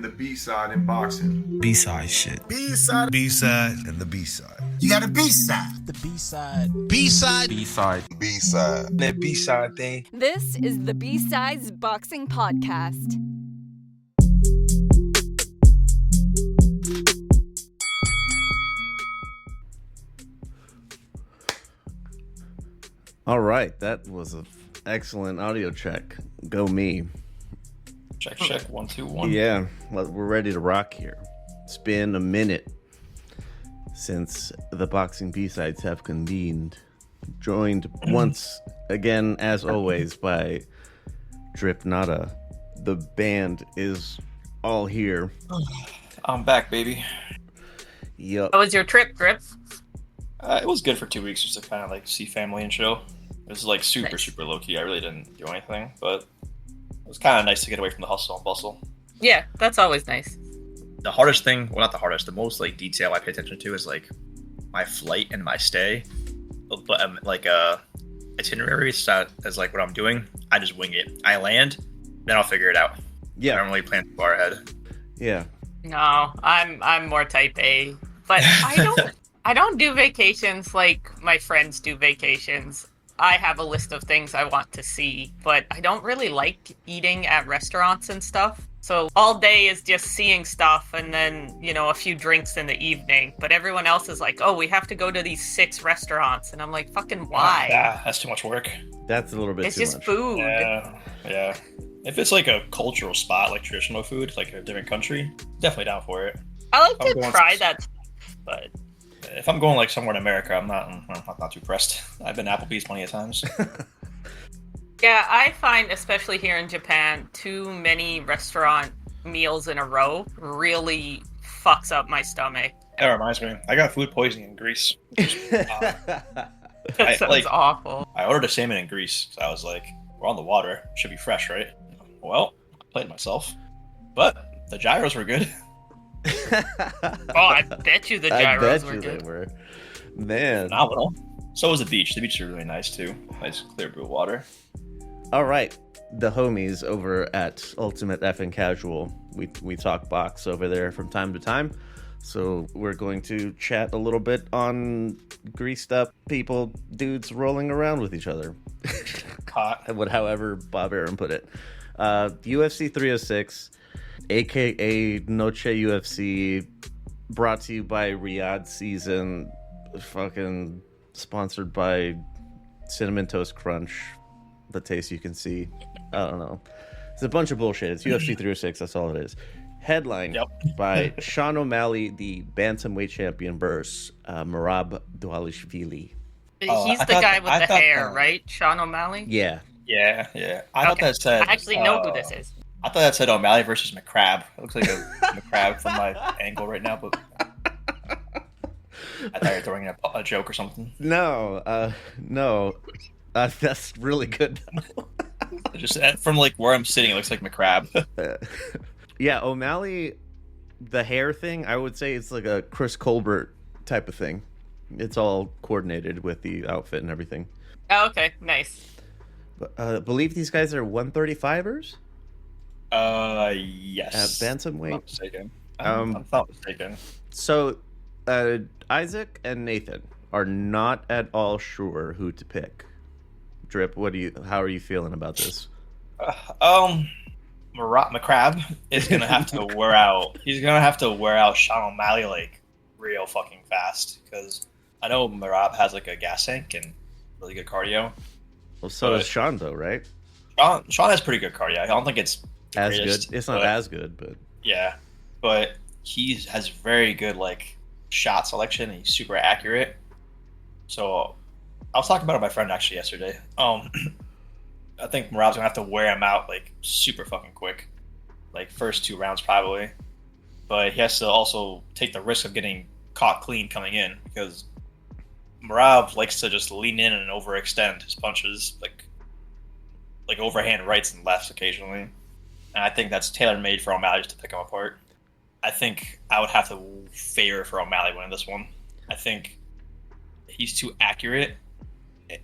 The B-side in boxing. B-side shit. B-side. B-side. And the B-side. You got a B-side. The B-side. B-side. B-side. B-side. That B-side thing. This is the B-Sides Boxing Podcast. All right, that was an excellent audio check. Go me. Check, 1, 2, 1. Yeah, we're ready to rock here. It's been a minute since the Boxing B-Sides have convened. Joined once again, as always, by Drip Nada. The band is all here. I'm back, baby. Yup. How was your trip, Drip? It was good for 2 weeks just to kind of like see family and chill. It was like super low key. I really didn't do anything, but it was kind of nice to get away from the hustle and bustle. Yeah, that's always nice. The hardest thing, well, not the hardest, the most like detail I pay attention to is like my flight and my stay. But like itinerary as like what I'm doing, I just wing it. I land, then I'll figure it out. Yeah. I don't really plan too far ahead. Yeah. No, I'm more type A, but I don't do vacations like my friends do vacations. I have a list of things I want to see, but I don't really like eating at restaurants and stuff. So all day is just seeing stuff and then, a few drinks in the evening. But everyone else is like, oh, we have to go to these 6 restaurants. And I'm like, fucking why? Yeah, that's too much work. That's a little bit it's too just much. food. Yeah. If it's like a cultural spot, like traditional food, like a different country, definitely down for it. I like to try that stuff, but if I'm going like somewhere in America, I'm not too pressed. I've been Applebee's plenty of times. yeah, I find, especially here in Japan, too many restaurant meals in a row really fucks up my stomach. That reminds me, I got food poisoning in Greece. That sounds awful. I ordered a salmon in Greece, so I was like, we're on the water, should be fresh, right? Well, I played myself, but the gyros were good. Oh, I bet you the gyros were good. They were. Man. Phenomenal. So was the beach. The beach is really nice too. Nice clear blue water. All right. The homies over at Ultimate Effing Casual. We talk box over there from time to time. So we're going to chat a little bit on greased up people, dudes rolling around with each other. Hot. However Bob Arum put it. UFC 306, aka Noche UFC, brought to you by Riyadh Season, fucking sponsored by Cinnamon Toast Crunch, the taste you can see. I don't know. It's a bunch of bullshit. It's UFC 306, that's all it is. Headline by Sean O'Malley, the bantamweight champion versus Merab Dvalishvili. He's the guy with the hair, right? Sean O'Malley? Yeah. Yeah. I thought that said... I actually know who this is. I thought that said O'Malley versus McCrab. It looks like a McCrab from my angle right now, but... I thought you were throwing a joke or something. No. That's really good. Just from like where I'm sitting, it looks like McCrab. Yeah, O'Malley, the hair thing, I would say it's like a Chris Colbert type of thing. It's all coordinated with the outfit and everything. Oh, okay, nice. But, I believe these guys are 135ers? Yes. At bantamweight? I'm not mistaken. I'm not mistaken. So, Isaac and Nathan are not at all sure who to pick. Drip, how are you feeling about this? McCrab is gonna have to wear out. He's gonna have to wear out Sean O'Malley like real fucking fast because I know Merab has like a gas tank and really good cardio. Well, so does Sean though, right? Sean has pretty good cardio. I don't think it's as greatest, good. It's not as good, but yeah. But he has very good like shot selection. And he's super accurate. So I was talking about it with my friend actually yesterday. I think Merab's gonna have to wear him out like super fucking quick, like first 2 rounds probably. But he has to also take the risk of getting caught clean coming in because Merab likes to just lean in and overextend his punches, like overhand rights and lefts occasionally. And I think that's tailor-made for O'Malley just to pick him apart. I think I would have to favor for O'Malley winning this one. I think he's too accurate.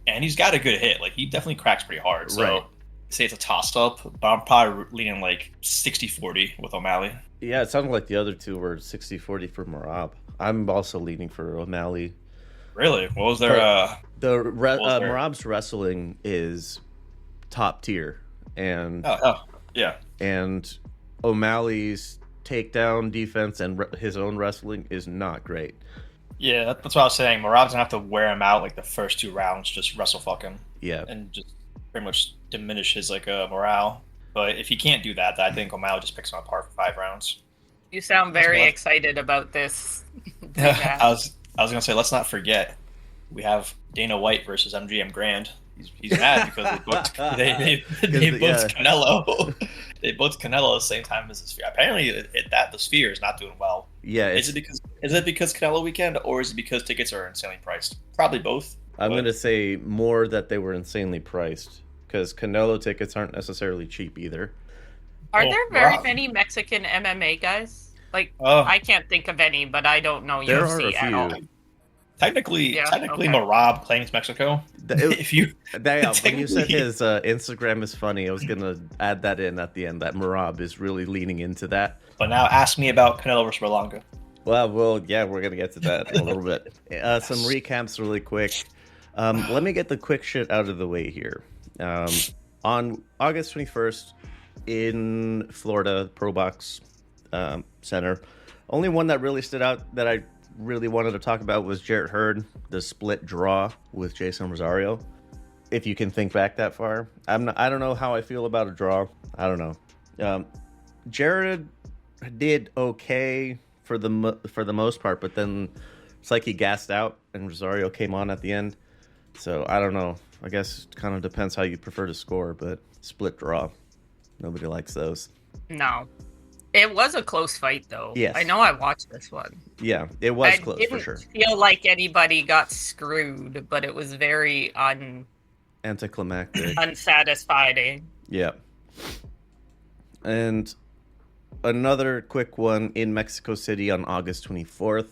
And he's got a good hit. Like, he definitely cracks pretty hard. So right. say it's a toss-up, but I'm probably leaning like 60-40 with O'Malley. Yeah, it sounded like the other two were 60-40 for Merab. I'm also leaning for O'Malley. Really? What was their... Merab's wrestling is top tier, and yeah. And O'Malley's takedown defense and his own wrestling is not great. Yeah, that's what I was saying. Merab's gonna have to wear him out like the first 2 rounds, just wrestle fuck him. Yeah. And just pretty much diminish his morale. But if he can't do that, I think O'Malley just picks him apart for 5 rounds. You sound very excited about this. I was gonna say, let's not forget, we have Dana White versus MGM Grand. He's mad because they booked Canelo. They booked Canelo at the same time as the Sphere. Apparently, the Sphere is not doing well. Yeah. Is it because Canelo weekend, or is it because tickets are insanely priced? Probably both. I'm going to say more that they were insanely priced, because Canelo tickets aren't necessarily cheap either. Are there very many Mexican MMA guys? I can't think of any, but I don't know there UFC are a at few. all. Technically, Merab claims Mexico. When you said his Instagram is funny, I was going to add that in at the end, that Merab is really leaning into that. But now ask me about Canelo versus Berlanga. Well, yeah, we're going to get to that in a little bit. Some recaps really quick. Let me get the quick shit out of the way here. On August 21st in Florida, Pro Box Center, only one that really stood out that I really wanted to talk about was Jarrett Hurd, the split draw with Jason Rosario. If you can think back that far, I don't know how I feel about a draw. I don't know. Jarrett did okay for the most part, but then it's like he gassed out and Rosario came on at the end. So I don't know. I guess it kind of depends how you prefer to score, but split draw, nobody likes those. No. It was a close fight, though. Yes. I know I watched this one. Yeah, it was close for sure. I didn't feel like anybody got screwed, but it was very anticlimactic, unsatisfying. Yeah. And another quick one in Mexico City on August 24th.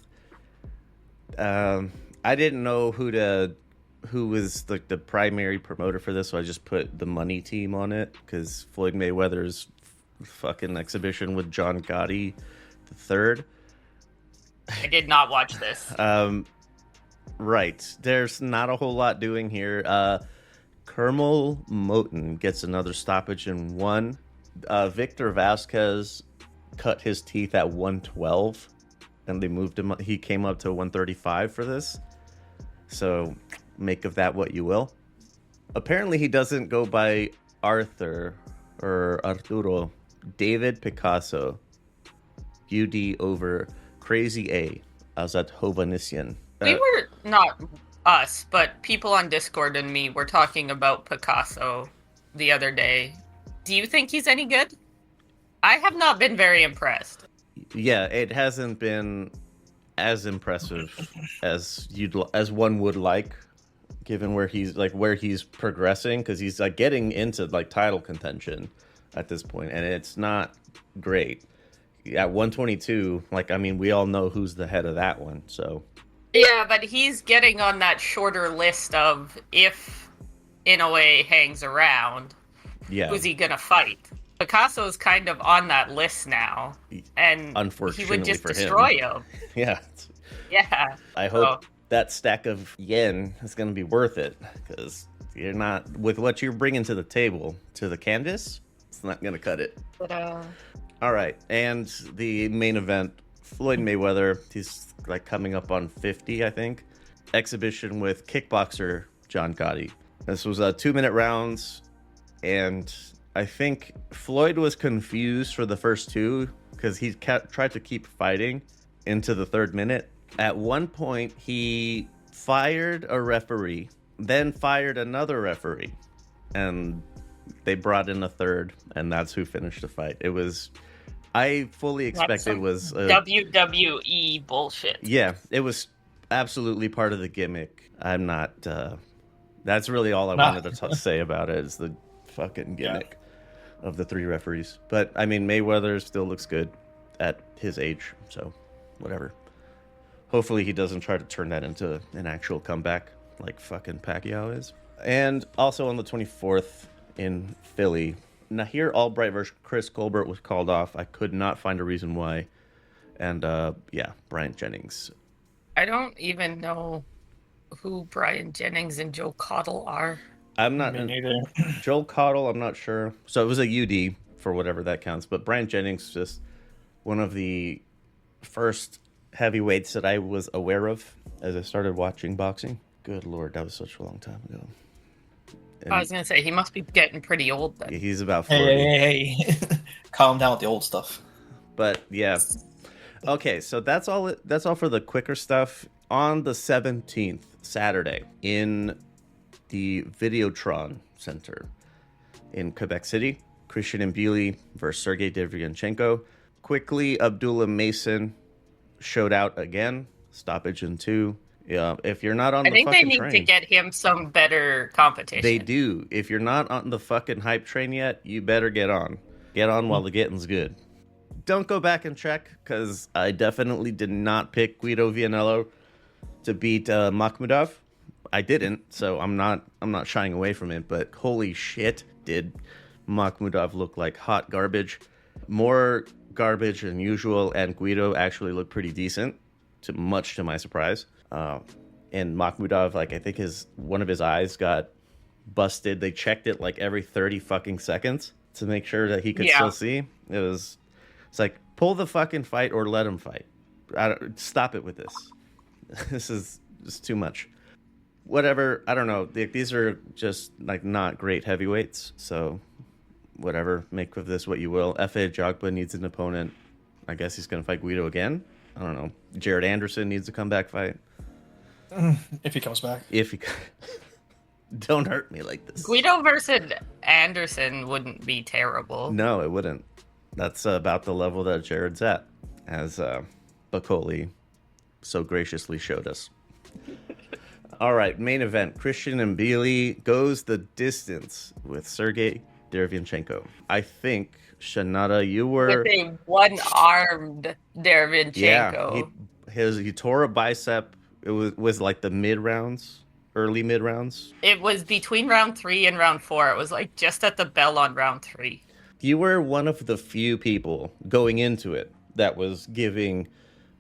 I didn't know who was the primary promoter for this, so I just put the money team on it because Floyd Mayweather's fucking exhibition with John Gotti III. I did not watch this. Right. There's not a whole lot doing here. Kermel Moten gets another stoppage in 1. Victor Vasquez cut his teeth at 112, and they moved him. He came up to 135 for this. So make of that what you will. Apparently he doesn't go by Arturo. David Picasso, UD over Crazy A, Azat Hovhannisyan. We were not us, but people on Discord and me were talking about Picasso the other day. Do you think he's any good? I have not been very impressed. Yeah, it hasn't been as impressive as one would like, given where he's progressing, because he's getting into title contention at this point, and it's not great. At 122, we all know who's the head of that one, so. Yeah, but he's getting on that shorter list of if Inoue hangs around, who's he gonna fight? Picasso's kind of on that list now, and unfortunately he would just for destroy him. Yeah. Yeah. I hope that stack of yen is going to be worth it, because you're not, with what you're bringing to the table, to the canvas, it's not going to cut it. All right, and the main event, Floyd Mayweather, he's coming up on 50, I think. Exhibition with kickboxer John Gotti. This was 2-minute rounds, and I think Floyd was confused for the first 2 because he tried to keep fighting into the 3rd minute. At one point, he fired a referee, then fired another referee, and they brought in a third, and that's who finished the fight. I fully expected it was WWE bullshit. Yeah, it was absolutely part of the gimmick. I'm not. That's really all I wanted to say about it, is the fucking gimmick of the 3 referees. But Mayweather still looks good at his age, so whatever. Hopefully he doesn't try to turn that into an actual comeback like fucking Pacquiao is. And also on the 24th in Philly. Nahir Albright versus Chris Colbert was called off. I could not find a reason why. And Bryant Jennings. I don't even know who Brian Jennings and Joe Cottle are. I'm not. Me neither. Joel Cottle, I'm not sure. So it was a UD for whatever that counts. But Bryant Jennings, just one of the first heavyweights that I was aware of as I started watching boxing. Good Lord, that was such a long time ago. And I was going to say, he must be getting pretty old then. he's about 40. Hey. Calm down with the old stuff. But yeah. Okay, so that's all for the quicker stuff. On the 17th, Saturday, in the Videotron Center in Quebec City, Christian Mbilli versus Sergiy Derevyanchenko. Quickly, Abdullah Mason showed out again. Stoppage in 2. Yeah, if you're not on I the think they fucking need train, to get him some better competition. they do. If you're not on the fucking hype train yet, you better get on. Get on while the getting's good. Don't go back and check, because I definitely did not pick Guido Vianello to beat Makhmudov. I didn't, so I'm not shying away from it. But holy shit, did Makhmudov look like hot garbage? More garbage than usual, and Guido actually looked pretty decent, much to my surprise. And Makhmudov, I think one of his eyes got busted. They checked it every 30 fucking seconds to make sure that he could still see. It's like, pull the fucking fight or let him fight. Stop it with this. This is just too much. Whatever, I don't know. These are just not great heavyweights, so whatever. Make of this what you will. F.A. Jogba needs an opponent. I guess he's going to fight Guido again. I don't know. Jared Anderson needs a comeback fight. If he comes back. Don't hurt me like this. Guido versus Anderson wouldn't be terrible. No, it wouldn't. That's about the level that Jared's at, as Bacoli so graciously showed us. All right, main event. Christian Mbilli goes the distance with Sergiy Derevyanchenko. I think, Shanada, you were... With a one-armed Derevyanchenko. Yeah, he tore a bicep. It was the mid-rounds, early mid-rounds. It was between round 3 and round 4. It was just at the bell on round 3. You were one of the few people going into it that was giving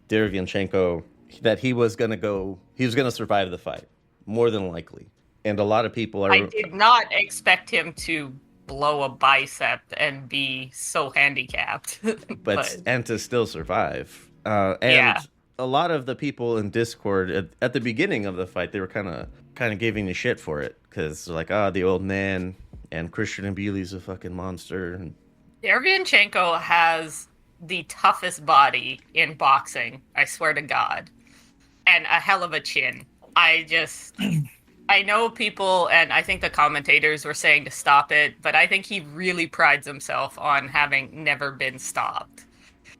Derevyanchenko that he was going to survive the fight, more than likely. And a lot of people are... I did not expect him to blow a bicep and be so handicapped. and to still survive. And a lot of the people in Discord at the beginning of the fight, they were kind of giving you shit for it, because they're the old man and Christian Mbilli's a fucking monster. Derevyanchenko has the toughest body in boxing, I swear to God, and a hell of a chin. I know people, and I think the commentators were saying to stop it, but I think he really prides himself on having never been stopped.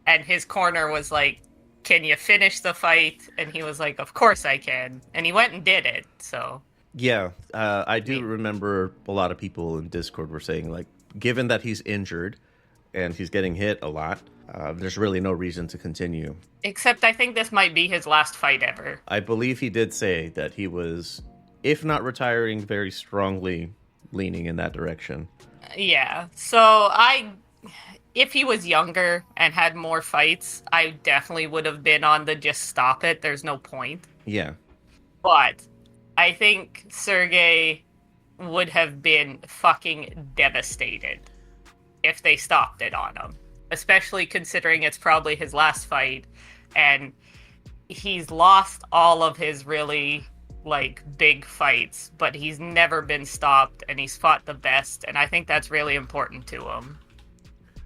And his corner was like, can you finish the fight? And he was like, of course I can. And he went and did it, so... Yeah, I do remember a lot of people in Discord were saying, given that he's injured and he's getting hit a lot, there's really no reason to continue. Except I think this might be his last fight ever. I believe he did say that he was, if not retiring, very strongly leaning in that direction. Yeah, so if he was younger and had more fights, I definitely would have been on the just stop it, there's no point. Yeah. But I think Sergey would have been fucking devastated if they stopped it on him. Especially considering it's probably his last fight, and he's lost all of his really, big fights, but he's never been stopped, and he's fought the best, and I think that's really important to him.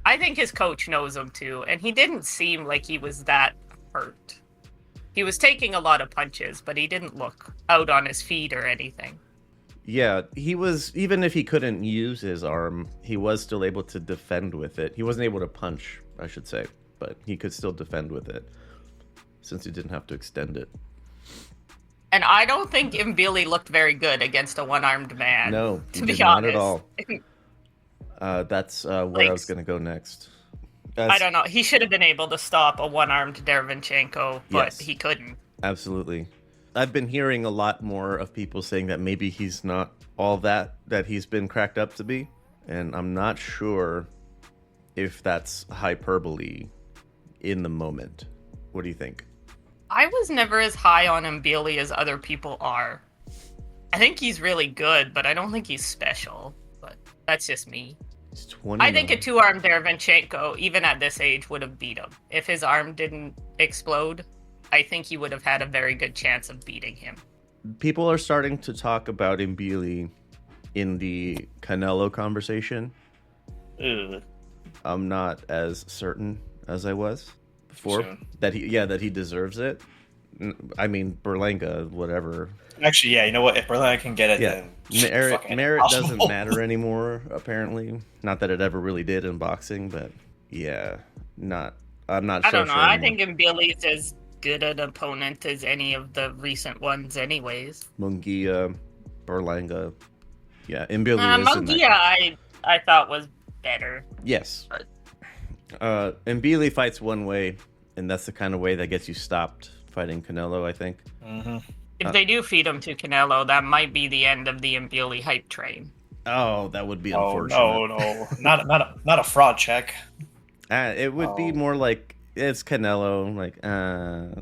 I think his coach knows him too, and he didn't seem like he was that hurt. He was taking a lot of punches, but he didn't look out on his feet or anything. Yeah, he was, even if he couldn't use his arm, he was still able to defend with it. He wasn't able to punch, I should say, but he could still defend with it, since he didn't have to extend it. And I don't think Mbilli looked very good against a one-armed man. No, to be not honest. at all. That's where I was going to go next. I don't know. He should have been able to stop a one-armed Derevyanchenko, but Yes. he couldn't. Absolutely. I've been hearing a lot more of people saying that maybe he's not all that he's been cracked up to be. and I'm not sure if that's hyperbole in the moment. What do you think? I was never as high on Mbilli as other people are. I think he's really good, but I don't think he's special. But that's just me. He's 29. I think a two-armed Derevyanchenko, even at this age, would have beat him. If his arm didn't explode, I think he would have had a very good chance of beating him. People are starting to talk about Mbilli in the Canelo conversation. Ugh. I'm not as certain as I was before Soon. that he deserves it. I mean, Berlanga, whatever. Actually, yeah, you know what? If Berlanga can get it, Yeah, then fucking merit impossible. doesn't matter anymore. Apparently, not that it ever really did in boxing, but yeah, I'm not. I so don't know. sure I anymore. think Mbilli's as good an opponent as any of the recent ones, anyways. Munguia, Berlanga, yeah, Mbilli is in that. Munguia, I thought was better. Yes. Mbilli fights one way, and that's the kind of way that gets you stopped fighting Canelo, I think. Mm-hmm. If they do feed him to Canelo, that might be the end of the Mbilli hype train. Oh, that would be Oh unfortunate. no, not a fraud check. It would be Oh. more like it's Canelo. Like,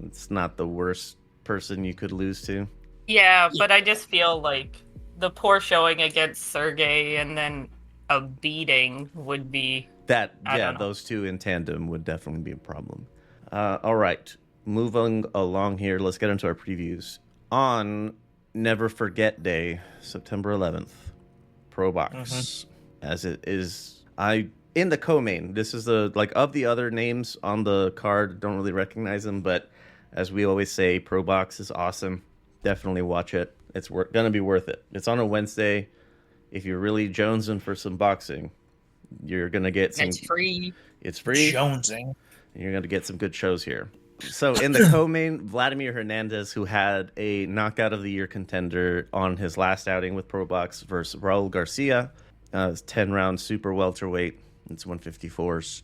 it's not the worst person you could lose to. Yeah, but I just feel like the poor showing against Sergey and then a beating would be... I don't know. Those two in tandem would definitely be a problem. All right, moving along here. Let's get into our previews. On Never Forget Day, September 11th, Pro Box, as it is. In the co-main, this is of the other names on the card, don't really recognize them, but as we always say, Pro Box is awesome. Definitely watch it. It's gonna be worth it. It's on a Wednesday. If you're really jonesing for some boxing, you're gonna get some. It's free. It's free. Jonesing. You're gonna get some good shows here. So in the co-main, Vladimir Hernandez, who had a knockout of the year contender on his last outing with Pro Box versus Raul Garcia, 10-round super welterweight. It's 154s.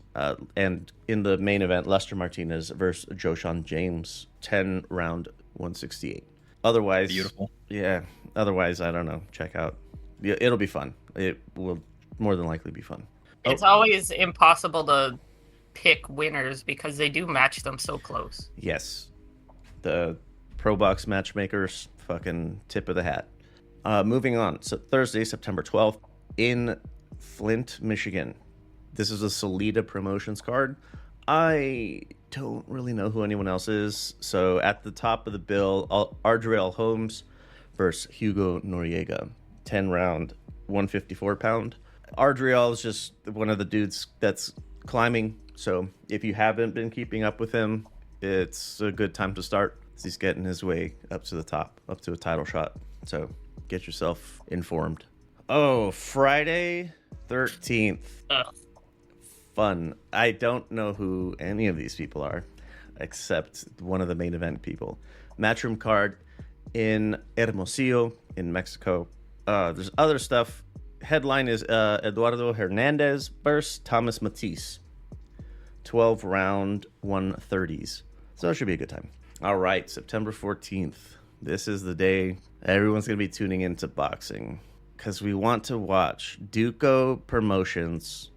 And in the main event, Lester Martinez versus Joshan James, 10-round 168. Otherwise, Beautiful. Yeah. Otherwise, I don't know. Check out. Yeah, it'll be fun. It will more than likely be fun. It's always impossible to pick winners because they do match them so close. Yes. The Pro Box matchmakers, fucking tip of the hat. Moving on. So Thursday, September 12th, in Flint, Michigan. This is a Solida Promotions card. I don't really know who anyone else is. So at the top of the bill, Ardrell Holmes versus Hugo Noriega. 10-round, 154-pound. Ardrell is just one of the dudes that's climbing. So if you haven't been keeping up with him, it's a good time to start. He's getting his way up to the top, up to a title shot. So get yourself informed. Oh, Friday 13th. Ugh. Fun. I don't know who any of these people are, except one of the main event people. Matchroom card in Hermosillo in Mexico. There's other stuff. Headline is Eduardo Hernandez versus Thomas Matisse. 12-round 130s. So it should be a good time. All right, September 14th. This is the day everyone's going to be tuning into boxing because we want to watch Duco Promotions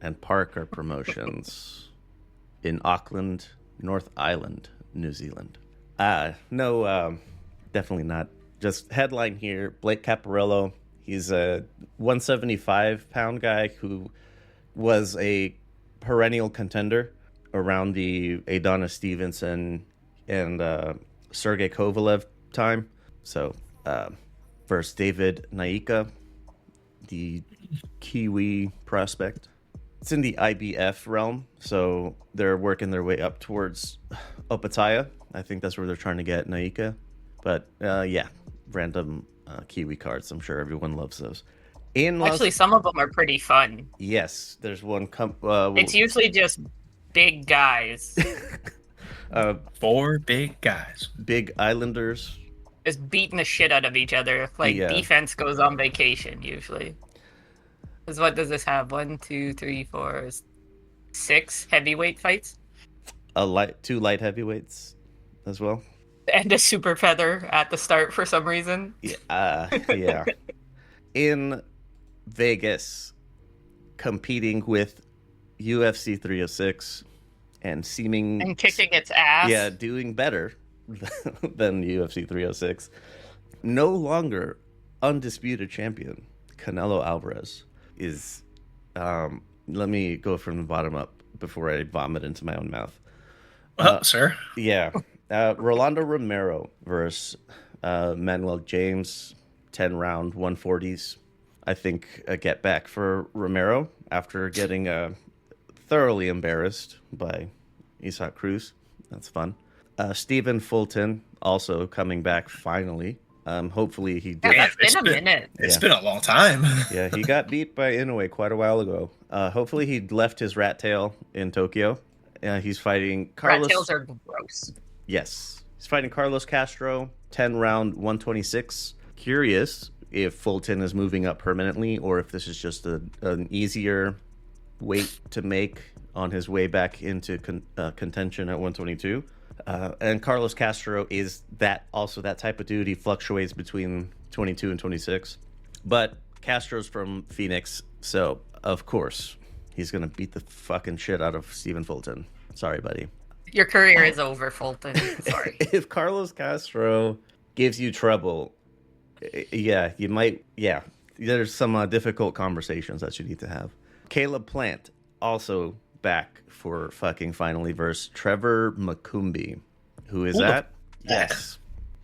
and Parker Promotions in Auckland, North Island, New Zealand. No, definitely not. Just headline here, Blake Caparello. He's a 175-pound guy who was a perennial contender around the Adonis Stevenson and Sergey Kovalev time. So, versus David Naika, the Kiwi prospect. It's in the IBF realm, so they're working their way up towards Opataya. I think that's where they're trying to get Naika. But, yeah, random Kiwi cards. I'm sure everyone loves those. Actually, some of them are pretty fun. Yes, there's one. It's usually just big guys. 4 big guys. Big Islanders. Just beating the shit out of each other. Like, Yeah. defense goes on vacation, usually. Because what does this have? 1, 2, 3, 4, 6 heavyweight fights? 2 light heavyweights as well. And a super feather at the start for some reason. Yeah. Yeah. In Vegas, competing with UFC 306 and And kicking its ass. yeah, doing better than UFC 306. No longer undisputed champion, Canelo Alvarez is. Let me go from the bottom up before I vomit into my own mouth. Sir. Yeah. Rolando Romero versus Manuel James, 10-round 140s. I think a get back for Romero after getting thoroughly embarrassed by Isaac Cruz. That's fun. Stephen Fulton also coming back finally. Hopefully he did. Yeah, that's been a minute. It's been a long time. Yeah, he got beat by Inoue quite a while ago. Hopefully he left his rat tail in Tokyo. He's fighting Carlos. Rat tails are gross. Yes. He's fighting Carlos Castro, 10-round 126. Curious if Fulton is moving up permanently or if this is just an easier weight to make on his way back into contention at 122. And Carlos Castro is that type of dude. He fluctuates between 22 and 26. But Castro's from Phoenix, so of course he's going to beat the fucking shit out of Stephen Fulton. Sorry, buddy. Your career is over, Fulton. Sorry. If Carlos Castro gives you trouble, yeah, you might, yeah. There's some difficult conversations that you need to have. Caleb Plant also back for fucking finally versus Trevor Macumbi. Who is that? Yes.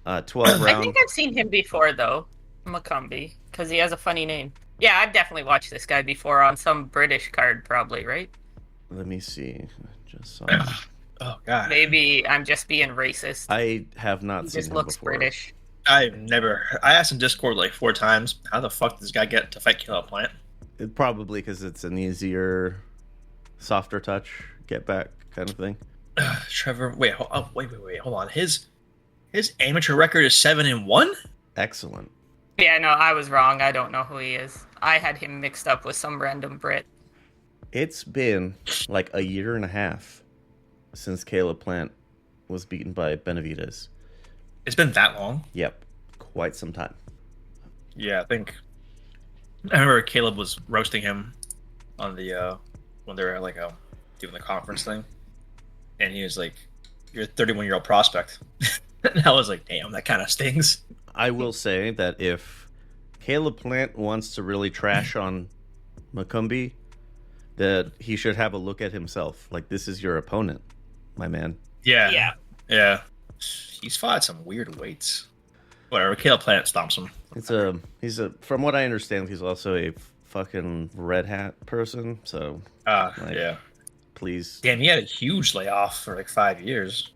12 I round. think I've seen him before, though. Macumbi, because he has a funny name. Yeah, I've definitely watched this guy before on some British card, probably, right? Let me see. Just saw. Oh God. Maybe I'm just being racist. I have not He seen just him looks before. British. I asked in Discord like 4 times, how the fuck does this guy get to fight Caleb Plant? Probably because it's an easier, softer touch, get back kind of thing. Trevor, wait, hold on. His amateur record is 7-1. Excellent. Yeah, no, I was wrong. I don't know who he is. I had him mixed up with some random Brit. It's been like a year and a half since Caleb Plant was beaten by Benavidez. It's been that long. Yep, quite some time. Yeah, I remember Caleb was roasting him on the when they were like doing the conference thing, and he was like, "You're a 31-year-old prospect," and I was like, "Damn, that kind of stings." I will say that if Caleb Plant wants to really trash on Macumbi, that he should have a look at himself. Like, this is your opponent, my man. Yeah. He's fought some weird weights. Whatever, Caleb Plant stomps him. He's a from what I understand, he's also a fucking red hat person. So yeah. Please. Damn, he had a huge layoff for like 5 years.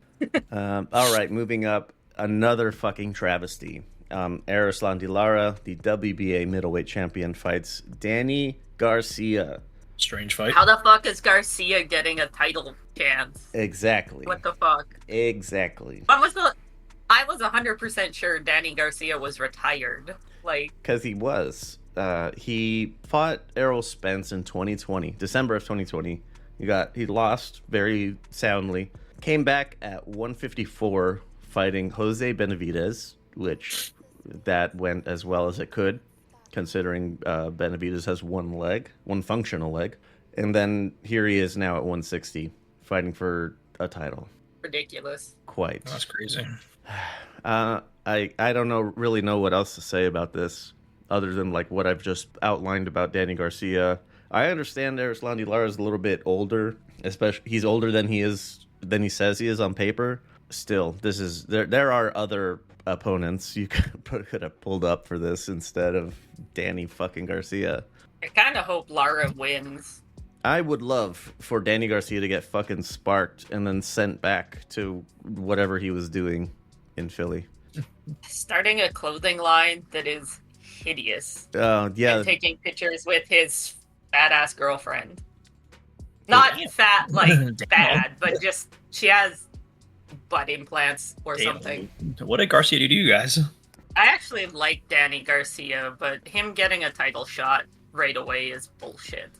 All right, moving up, another fucking travesty. Arislan Lara, the WBA middleweight champion, fights Danny Garcia. Strange fight. How the fuck is Garcia getting a title chance? Exactly. What the fuck? Exactly. I was 100% sure Danny Garcia was retired. Like, because he was. He fought Errol Spence in 2020, December of 2020. He lost very soundly. Came back at 154, fighting Jose Benavidez, which that went as well as it could, considering Benavidez has one functional leg. And then here he is now at 160, fighting for a title. ridiculous. Quite. That's crazy. I don't really know what else to say about this, other than like what I've just outlined about Danny Garcia. I understand Arislan Lara is a little bit older, especially he's older than he says he is on paper. Still, there are other opponents you could have pulled up for this instead of Danny fucking Garcia. I kind of hope Lara wins. I would love for Danny Garcia to get fucking sparked and then sent back to whatever he was doing in Philly. Starting a clothing line that is hideous. Yeah. And taking pictures with his badass girlfriend. Not fat, like bad, but just she has butt implants or something. What did Garcia do to you guys? I actually like Danny Garcia, but him getting a title shot right away is bullshit.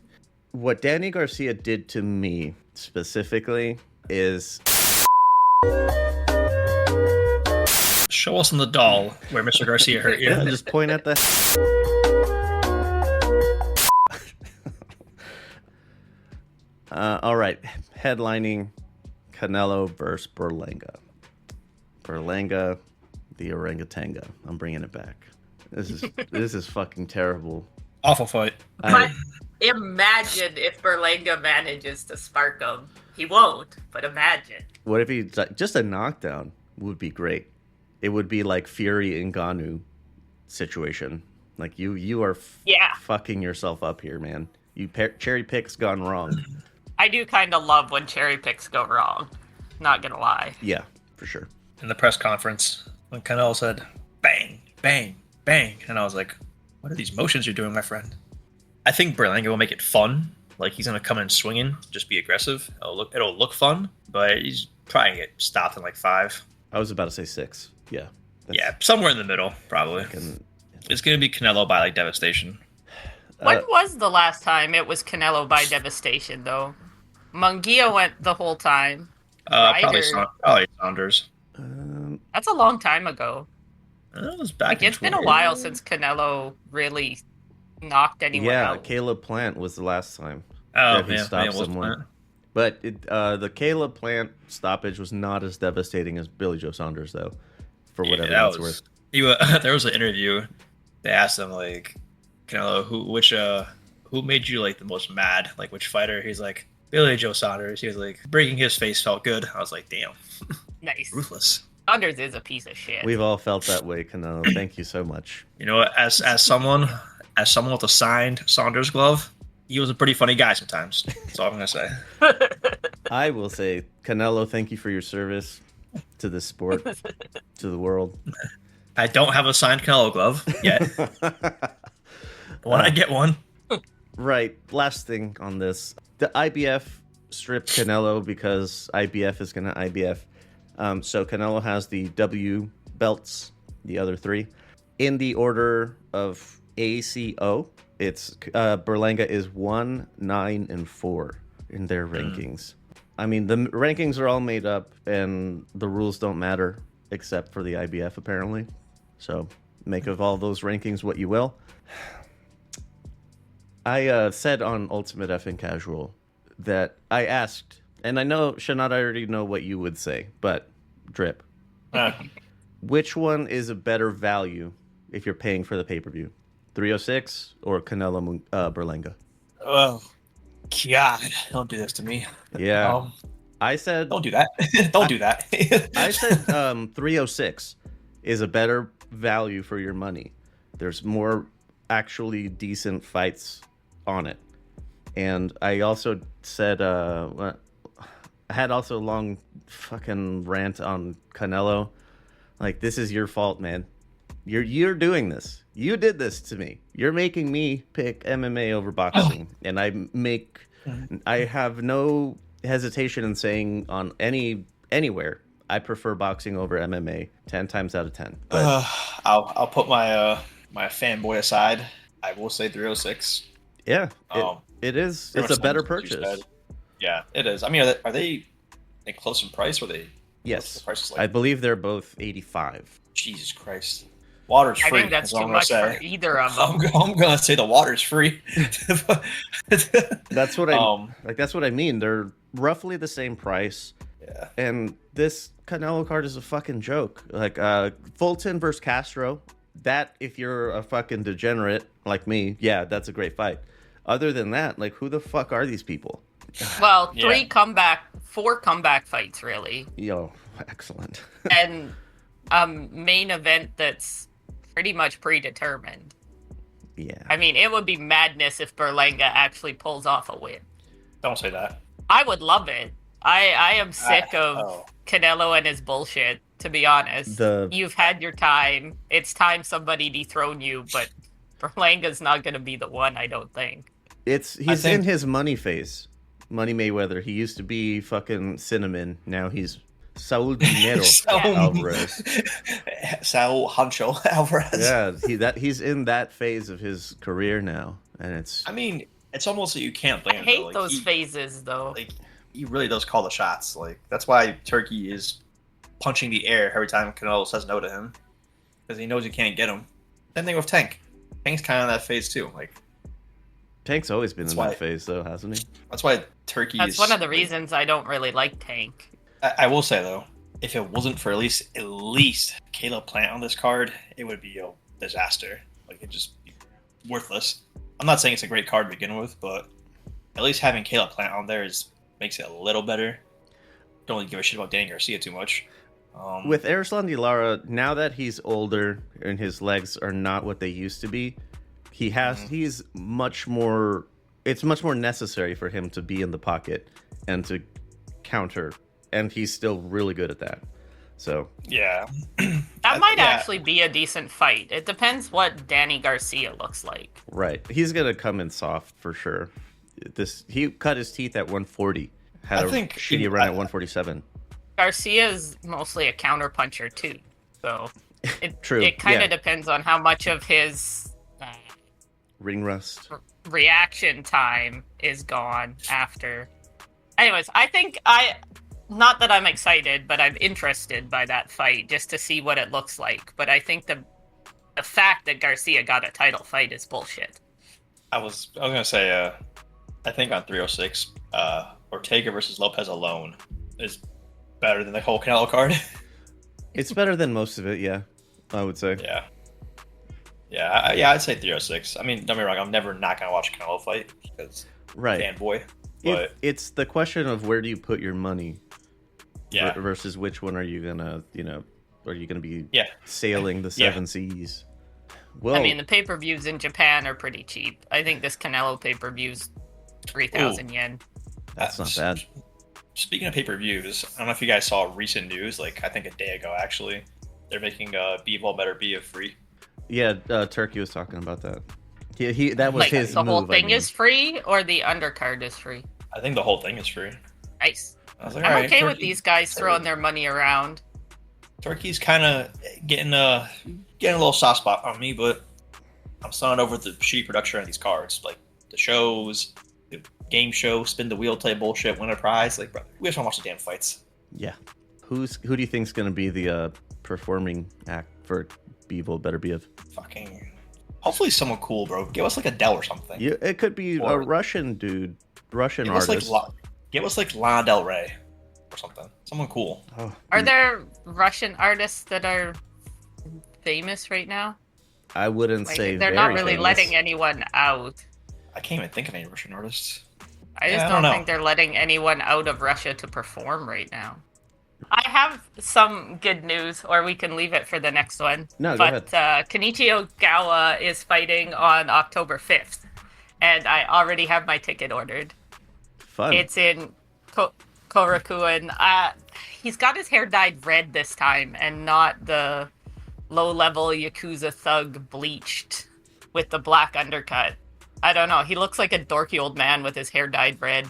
What Danny Garcia did to me specifically is... Show us on the doll where Mr. Garcia hurt you. Just point at the... All right, headlining Canelo versus Berlanga. Berlanga, the orangutanga. I'm bringing it back. This is fucking terrible. Awful fight. But imagine if Berlanga manages to spark him. He won't, but imagine. What if he just a knockdown would be great. It would be like Fury Ngannou situation. Like you are fucking yourself up here, man. Cherry picks gone wrong. I do kind of love when cherry picks go wrong. Not gonna lie. Yeah, for sure. In the press conference, when Canelo said, bang, bang, bang, and I was like, what are these motions you're doing, my friend? I think Berlanga will make it fun. Like, he's going to come in swinging, just be aggressive. It'll look fun, but he's probably going to get stopped in like 5. I was about to say 6. Yeah. Yeah, somewhere in the middle, probably. It's going to be Canelo by like devastation. When was the last time it was Canelo by devastation, though? Munguia went the whole time. Probably Saunders. That's a long time ago. It was back It's been a while since Canelo really knocked anyone out. Yeah, Caleb Plant was the last time. Oh, he stopped someone. But the Caleb Plant stoppage was not as devastating as Billy Joe Saunders, though, for whatever that's worth. There was an interview. They asked him, like, Canelo, who made you like the most mad? Like, which fighter? He's like, Billy Joe Saunders. He was like, breaking his face felt good. I was like, damn. Nice. Ruthless. Saunders is a piece of shit. We've all felt that way, Canelo. Thank you so much. You know what? As someone with a signed Saunders glove, he was a pretty funny guy sometimes. That's all I'm gonna say. I will say, Canelo, thank you for your service to this sport, to the world. I don't have a signed Canelo glove yet. But when I get one. Right. Last thing on this. The IBF stripped Canelo because IBF is going to IBF. So Canelo has the W belts, the other 3. In the order of ACO, it's Berlanga is 1, 9, and 4 in their rankings. I mean, the rankings are all made up, and the rules don't matter except for the IBF, apparently. So make of all those rankings what you will. I said on Ultimate Effing Casual that I asked, and I know, Shanad, I already know what you would say, but Drip, which one is a better value if you're paying for the pay-per-view? 306 or Canelo Berlanga? Oh, God. Don't do this to me. Yeah. I said... Don't do that. Don't do that. I said 306 is a better value for your money. There's more actually decent fights on it. And I also said... I had also a long fucking rant on Canelo. Like, this is your fault, man. You're doing this. You did this to me. You're making me pick MMA over boxing. And I have no hesitation in saying on anywhere I prefer boxing over MMA 10 times out of 10. But I'll put my my fanboy aside. I will say 306. Yeah. It is. It's a better purchase. Yeah, it is. I mean, are they close in price? Or they? Yes. The price is like? I believe they're both 85. Jesus Christ. Water's free. I think that's too much for either of them. I'm gonna say the water's free. That's what that's what I mean. They're roughly the same price. Yeah. And this Canelo card is a fucking joke. Like Fulton versus Castro. That, if you're a fucking degenerate like me, yeah, that's a great fight. Other than that, like, who the fuck are these people? Well, 4 comeback fights, really. Yo, excellent. And main event that's pretty much predetermined. Yeah. I mean, it would be madness if Berlanga actually pulls off a win. Don't say that. I would love it. I am sick of Canelo and his bullshit, to be honest. You've had your time. It's time somebody dethrone you, but Berlanga's not going to be the one, I don't think. He's in his money phase. Money Mayweather. He used to be fucking Cinnamon. Now he's Saul Dinero Alvarez. Saul Hancho Alvarez. Yeah, he's in that phase of his career now, and it's. I mean, it's almost that you can't blame him. I hate those phases, though. Like, he really does call the shots. Like, that's why Turkey is punching the air every time Canelo says no to him, because he knows he can't get him. Same thing with Tank. Tank's kind of in that phase too. Like, Tank's always been That's in why- that phase, though, hasn't he? That's why Turkey That's is. one of the reasons I don't really like Tank. I will say though, if it wasn't for at least Caleb Plant on this card, it would be a disaster. Like it'd just be worthless. I'm not saying it's a great card to begin with, but at least having Caleb Plant on there makes it a little better. Don't really give a shit about Danny Garcia too much. With Arslan Lara, now that he's older and his legs are not what they used to be, he's much more. It's much more necessary for him to be in the pocket and to counter, and he's still really good at that. So yeah, That might actually be a decent fight. It depends what Danny Garcia looks like. right, he's gonna come in soft for sure. He cut his teeth at 140. Had I a think shitty run at 147. Garcia's mostly a counter puncher too, so True, It kind of yeah. depends on how much of his Ring rust. reaction time is gone after. Anyways, not that I'm excited, but I'm interested by that fight just to see what it looks like. But I think the fact that Garcia got a title fight is bullshit. I was gonna say, I think on 306, Ortega versus Lopez alone is better than the whole Canelo card. It's better than most of it, yeah. I would say. Yeah, I'd say 306. I mean, don't get me wrong, I'm never not gonna watch a Canelo fight because Right. fanboy. But It's the question of where do you put your money yeah, versus which one are you gonna, are you gonna be yeah, sailing the Yeah. seven seas? Well, I mean, the pay-per-views in Japan are pretty cheap. I think this Canelo pay-per-view's 3,000 yen. that's not bad. Speaking of pay-per-views, I don't know if you guys saw recent news. Like I think a day ago, actually, they're making Bivol Better Be free. Yeah, Turkey was talking about that. He that was Like his the whole move, I thing mean. is free, or the undercard is free. I think the whole thing is free. Nice. I was like, I'm all right, okay with Turkey- these guys throwing their money around. Turkey's kind of getting a little soft spot on me, but I'm starting over the shitty production of these cards, like the shows, the game show, spin the wheel type bullshit, win a prize. Like, bro, we just want to watch the damn fights. Yeah. Who do you think's gonna be the performing act for Bivol Better Be? Fucking, hopefully someone cool, bro. Give us like Adele or something. Yeah, it could be a Or- Russian dude, Russian Give us artist. give us like Lana Del Rey or something. Someone cool. Oh, Are there Russian artists that are famous right now? I wouldn't Like, say they're very not really famous. letting anyone out. I can't even think of any Russian artists. I just Yeah, I don't don't know. think they're letting anyone out of Russia to perform right now. I have some good news, or we can leave it for the next one. No, go but Kenichi Ogawa is fighting on October 5th, and I already have my ticket ordered. Fun. It's in Korakuen. He's got his hair dyed red this time, and not the low-level Yakuza thug bleached with the black undercut. I don't know. He looks like a dorky old man with his hair dyed red.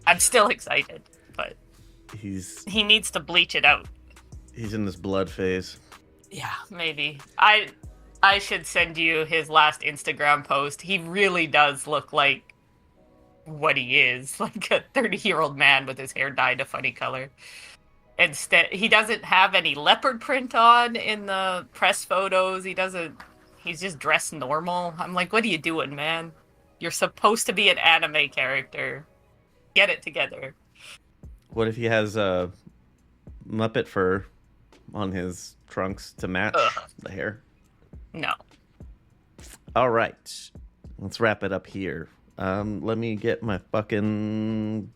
I'm still excited, but He's he needs to bleach it out. in this blood phase. Yeah, maybe. I should send you his last Instagram post. He really does look like what he is, like a 30-year-old man with his hair dyed a funny color. Instead, he doesn't have any leopard print on in the press photos. He's just dressed normal. I'm like, what are you doing, man? You're supposed to be an anime character. Get it together. What if he has a Muppet fur on his trunks to match Ugh. the hair? No. All right, let's wrap it up here. Let me get my fucking.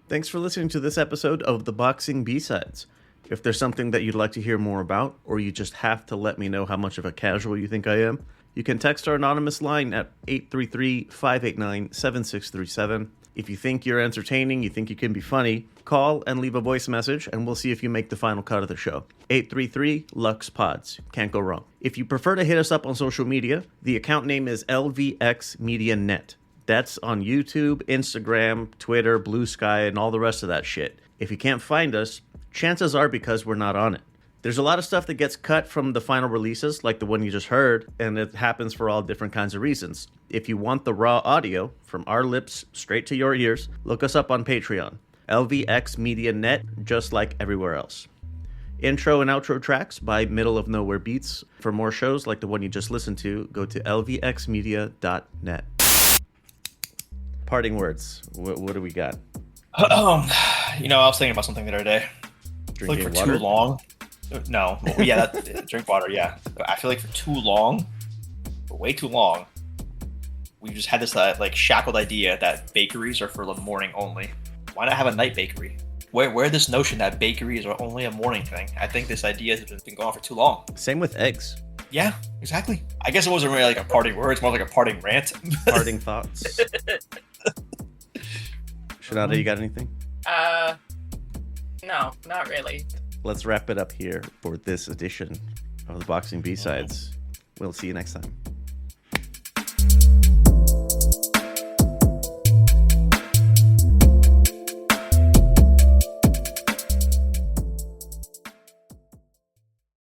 Thanks for listening to this episode of the Boxing B-Sides. If there's something that you'd like to hear more about, or you just have to let me know how much of a casual you think I am, you can text our anonymous line at 833-589-7637. If you think you're entertaining, you think you can be funny, call and leave a voice message, and we'll see if you make the final cut of the show. 833-LUX-PODS. Can't go wrong. If you prefer to hit us up on social media, the account name is LVX Media Net. That's on YouTube, Instagram, Twitter, Blue Sky, and all the rest of that shit. If you can't find us, chances are because we're not on it. There's a lot of stuff that gets cut from the final releases, like the one you just heard, and it happens for all different kinds of reasons. If you want the raw audio from our lips straight to your ears, look us up on Patreon. LVX Media Net, just like everywhere else. Intro and outro tracks by Middle of Nowhere Beats. For more shows like the one you just listened to, go to lvxmedia.net. Parting words. What do we got? I was thinking about something the other day. I feel like for Drinking water? too long. No. Well, yeah, drink water, yeah. But I feel like for too long, for way too long, we just had this shackled idea that bakeries are for the morning only. Why not have a night bakery? Where this notion that bakeries are only a morning thing? I think this idea has been going on for too long. Same with eggs. Yeah, exactly. I guess it wasn't really like a parting word. It's more like a parting rant. Parting thoughts. Shanada, you got anything? No, not really. Let's wrap it up here for this edition of the Boxing B-Sides. We'll see you next time.